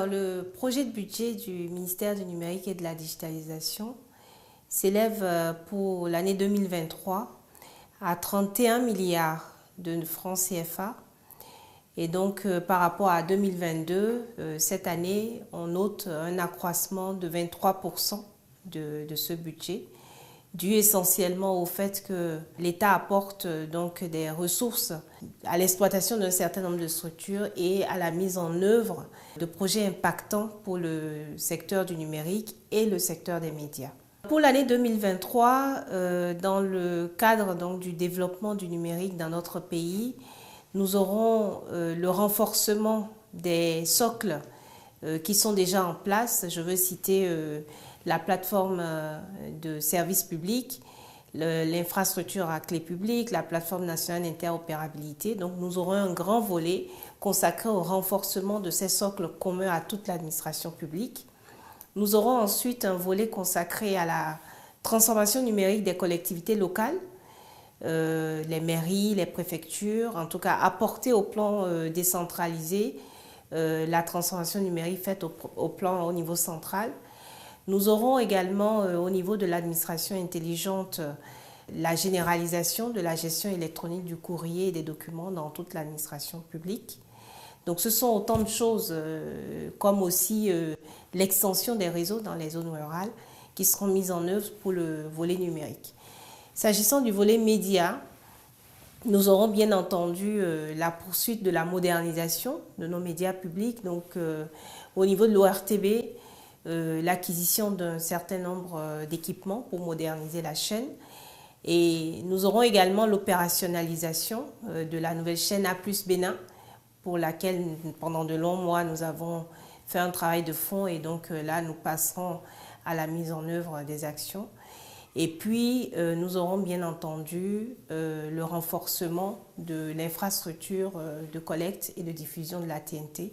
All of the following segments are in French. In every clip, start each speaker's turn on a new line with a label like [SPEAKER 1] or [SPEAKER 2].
[SPEAKER 1] Le projet de budget du ministère du Numérique et de la Digitalisation s'élève pour l'année 2023 à 31 milliards de francs CFA. Et donc, par rapport à 2022, cette année, on note un accroissement de 23% de ce budget, dû essentiellement au fait que l'État apporte donc des ressources à l'exploitation d'un certain nombre de structures et à la mise en œuvre de projets impactants pour le secteur du numérique et le secteur des médias. Pour l'année 2023, dans le cadre donc du développement du numérique dans notre pays, nous aurons le renforcement des socles qui sont déjà en place. Je veux citer la plateforme de services publics, l'infrastructure à clé publique, la plateforme nationale d'interopérabilité. Donc nous aurons un grand volet consacré au renforcement de ces socles communs à toute l'administration publique. Nous aurons ensuite un volet consacré à la transformation numérique des collectivités locales, les mairies, les préfectures, en tout cas apporter au plan décentralisé la transformation numérique faite au niveau central. Nous aurons également au niveau de l'administration intelligente la généralisation de la gestion électronique du courrier et des documents dans toute l'administration publique. Donc ce sont autant de choses comme aussi l'extension des réseaux dans les zones rurales qui seront mises en œuvre pour le volet numérique. S'agissant du volet média, nous aurons bien entendu la poursuite de la modernisation de nos médias publics. Donc au niveau de l'ORTB, l'acquisition d'un certain nombre d'équipements pour moderniser la chaîne. Et nous aurons également l'opérationnalisation de la nouvelle chaîne A+ Bénin, pour laquelle pendant de longs mois nous avons fait un travail de fond et donc là nous passerons à la mise en œuvre des actions. Et puis nous aurons bien entendu le renforcement de l'infrastructure de collecte et de diffusion de la TNT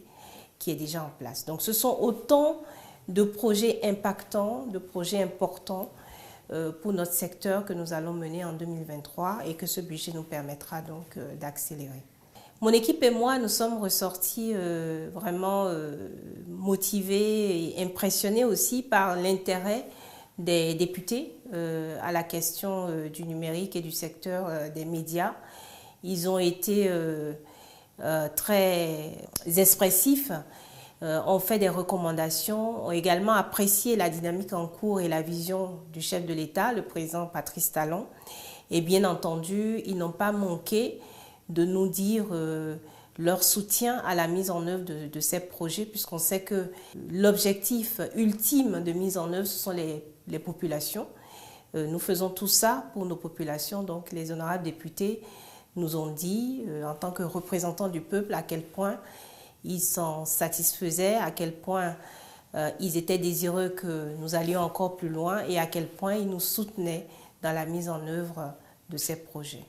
[SPEAKER 1] qui est déjà en place. Donc ce sont autant de projets impactants, de projets importants pour notre secteur que nous allons mener en 2023 et que ce budget nous permettra donc d'accélérer. Mon équipe et moi, nous sommes ressortis vraiment motivés et impressionnés aussi par l'intérêt des députés à la question du numérique et du secteur des médias. Ils ont été très expressifs, ont fait des recommandations, ont également apprécié la dynamique en cours et la vision du chef de l'État, le président Patrice Talon. Et bien entendu, ils n'ont pas manqué de nous dire leur soutien à la mise en œuvre de ces projets, puisqu'on sait que l'objectif ultime de mise en œuvre, ce sont les populations. Nous faisons tout ça pour nos populations, donc les honorables députés nous ont dit, en tant que représentants du peuple, à quel point ils s'en satisfaisaient, à quel point ils étaient désireux que nous allions encore plus loin et à quel point ils nous soutenaient dans la mise en œuvre de ces projets.